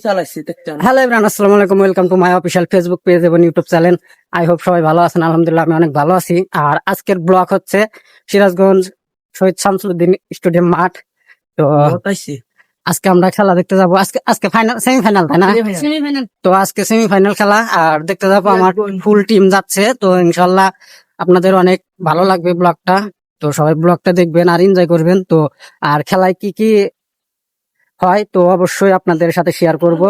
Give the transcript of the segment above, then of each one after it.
Hello everyone, আসসালামু আলাইকুম। Welcome to my official Facebook page এবং ইউটিউব চ্যানেল। আই হোপ সবাই ভালো আছেন। আলহামদুলিল্লাহ আমি অনেক ভালো আছি। আর আজকের ব্লগ হচ্ছে সিরাজগঞ্জ শহীদ শামসুদ্দিন স্টেডিয়াম মাঠ। তো আজকে আমরা খেলা দেখতে যাবো। আজকে ফাইনাল, সেমিফাইনাল, তাই না? তো আজকে সেমিফাইনাল খেলা আর দেখতে যাবো। আমার ফুল টিম যাচ্ছে। তো ইনশাল্লাহ আপনাদের অনেক ভালো লাগবে ব্লগটা। তো সবাই ব্লগটা দেখবেন আর এনজয় করবেন। তো আর খেলায় কি কি হয় তো অবশ্যই আপনাদের সাথে শেয়ার করব।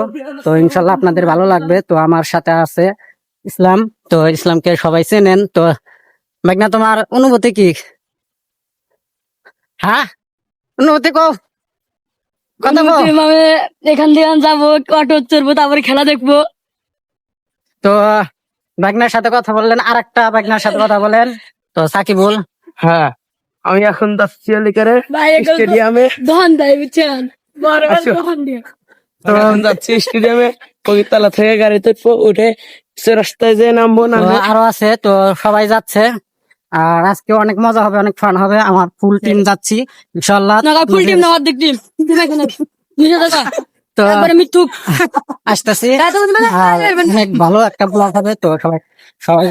তো ইনশাল্লাহ আপনাদের ভালো লাগবে। তো আমার সাথে আছে ইসলাম। তো ইসলামকে সবাই চেনেন। তো মেঘনা, তোমার অনুভূতি কি? হ্যাঁ, অনুভূতি কও, কথা কও। মানে এখান থেকে যাবো, অটো চড়বো, তারপরে খেলা দেখবো। তো মেঘনার সাথে কথা বললেন, আর একটা মেঘনার সাথে কথা বলেন। তো সাকিবুল। হ্যাঁ, আমি এখন যাচ্ছি এলিকারে ভাই স্টেডিয়ামে। দহন দেয়, বুঝছেন? আচ্ছা। দহন দিয়ে তো এখন যাচ্ছি স্টেডিয়ামে, কবিতলা থেকে গাড়িতে উঠে সে রাস্তায় যেয়ে নামবো। তো নামলে আরো আছে, তো সবাই যাচ্ছে। আর আজকে অনেক মজা হবে, অনেক ফান হবে। আমার ফুল টিম যাচ্ছি ইনশাল্লাহ। না, ফুল টিম না, অর্ধেক টিম। নিজে দেখা তো একবারে মৃত্যু। আসতেছি। আর অনেক ভালো একটা ব্লগ হবে। তো সবাই সবাই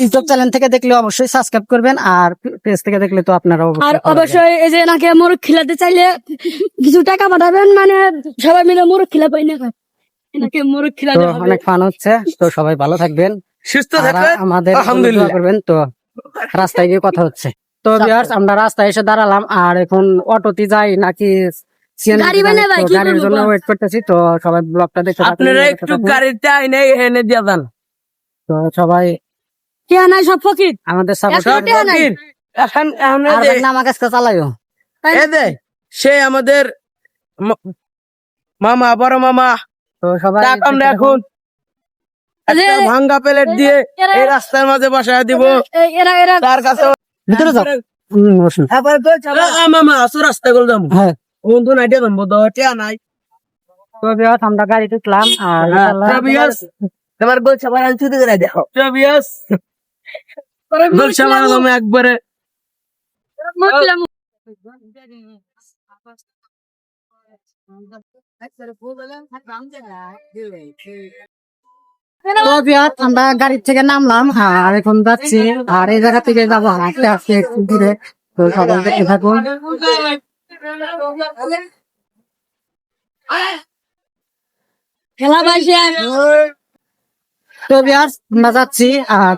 ইউটিউব চ্যানেল থেকে দেখলে অবশ্যই সাবস্ক্রাইব করবেন, আর পেজ থেকে দেখলে তো আপনারা আর অবশ্যই follow করবেন। অবশ্যই এই যে নাকি মোরগ খিলাতে চাইলে কিছু টাকা পাঠাবেন, মানে সবাই মিলে মোরগ খিলা পাই না, নাকি মোরগ তো খিলাতে হবে। অনেক ফান হচ্ছে। তো সবাই ভালো থাকবেন, সুস্থ আর থাকবেন আমাদের জন্য দোয়া আলহামদুলিল্লাহ। করবেন। তো রাস্তায় গিয়ে কথা হচ্ছে। তো ভিউয়ার্স, আমরা রাস্তায় এসে দাঁড়ালাম। আর এখন অটোতে যাই নাকি গাড়ি সিএনজি, বাই না ভাই, কি গাড়ির করবো জন্য বল? ওয়েট করতেছি। তো সবাই ব্লগটা দেখতে থাকুন, আপনারা দেখতে একটু থাকুন। গাড়িতে আইনে এনে দিয়ে যান। তো সবাই কে নাই, সব ফকির। আমাদের একশো সাপোর্ট। টাকা নাই। এখন এখন আর মেঘনা আমার কাছে চালাইও। সে আমাদের মামা, বড় মামা। তো সবাই তাক আমরা দেখতে থাকুন। এখন একটা ভাঙ্গা প্লেট দিয়ে এই রাস্তার মাঝে বসায় দিব। এরা এরা তার কাছে ভিতরে যাও। বসুন। মামা আসো রাস্তা করে যাবো। হ্যাঁ, বন্ধু নাই দিয়ে যাবো, টিয়া নাই। তো ভিউয়ার্স, আমরা গাড়িতে উঠলাম। আর ইনশাআল্লাহ তোমার বলছে আবার আমি ছুটি করে দেখো বলছে আমার তুমি একবারে তো ভিউয়ার্স, আমরা গাড়ি থেকে নামলাম আর এখন যাচ্ছি। আর এই জায়গা থেকে যাবো হাঁটতে হাঁটতে একটু দূরে। তো সবাই দেখতে থাকুন। খেলা পাইছে। তো ভিউয়ার্স, আমরা যাচ্ছি।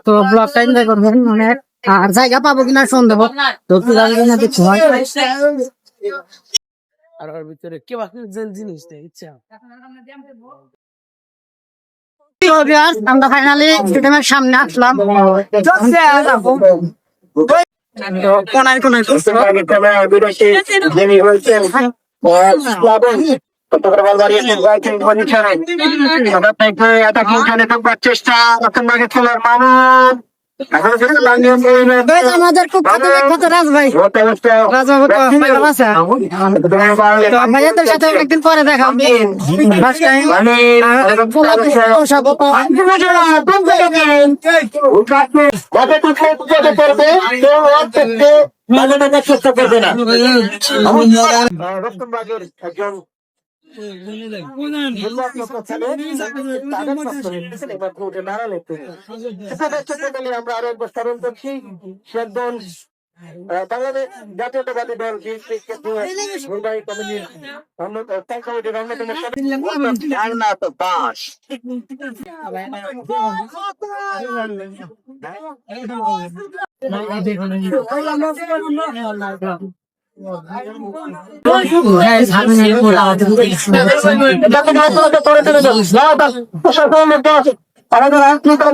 তো ব্লগটা এনজয় করবেন অনেক। আর জায়গা পাবো কিনা সন্দেহ। তো দেখতে হয়। আর ওর ভিতরে কি বাকি জিনিস নেই ইচ্ছা। তো ভিউয়ার্স, আমরা ফাইনালি স্টেডিয়ামের সামনে আসলাম। তো কোনায় কোনায় খুঁজছো। আমাদের খুব ক্ষত রাজ ভাই, রাজবাবু তো ভালো আছে। তো ভাইয়াদের সাথে অনেকদিন পরে দেখা হবে। First time। আমরা আরো একবার স্মরণ করছি শেরগঞ্জ বাংলাদেশ জাতীয়তাবাদী দল নির্বাহী কমিটির অন্যতম আমাদের রাজনীতি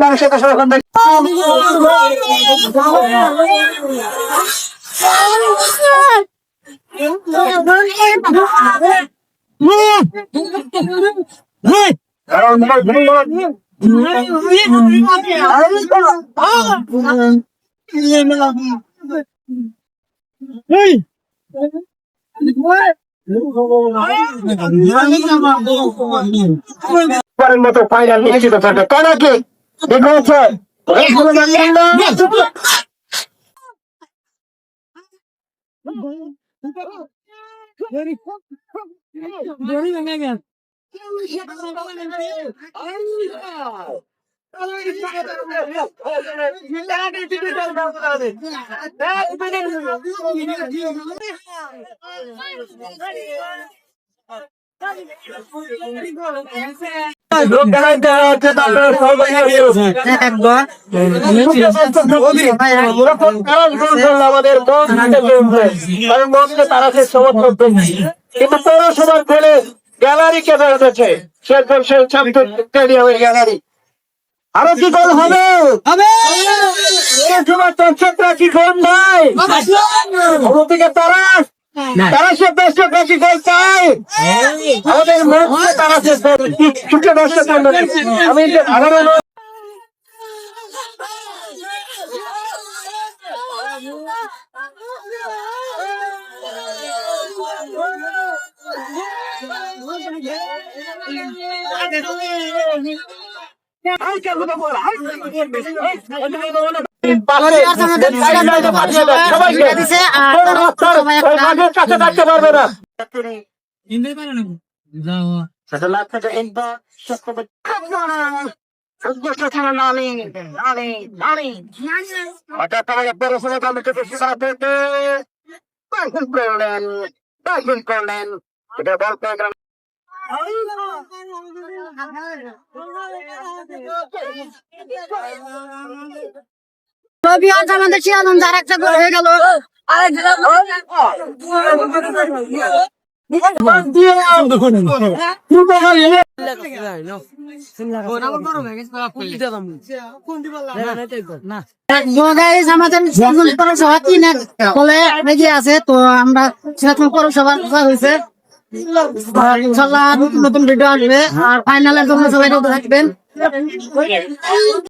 মানুষের পরের মতো ফাইনাল নিশ্চিত থাকবে কানাকে দেখেছে আমাদের মনকে তারা সে সমর্থন করছে কিন্তু পৌরসভার ফেলে গ্যালারি কেঁপে উঠেছে স্টেডিয়ামের গ্যালারি আরো কি গোল হবে চর্চকরা কি গোল নাই অন্যদিকে তারা তারা সে বেশ বেশি গোল চায় আমাদের মধ্যে তারা সে ছুটে নষ্ট করবে আমি যে সাধারণ কাছে থাকতে পারবে না করলেন এটা বল প্রোগ্রাম রবি আজ আমাদের চিরাদন যার একটা গোল হয়ে গেল আমাদের পৌরসভা 3 বলে এগিয়ে আছে তো আমরা সিরাজগঞ্জ পৌরসভা হয়েছে ইনশাল্লাহ নতুন ভিডিও আসবে আর ফাইনালের জন্য সবাই থাকবেন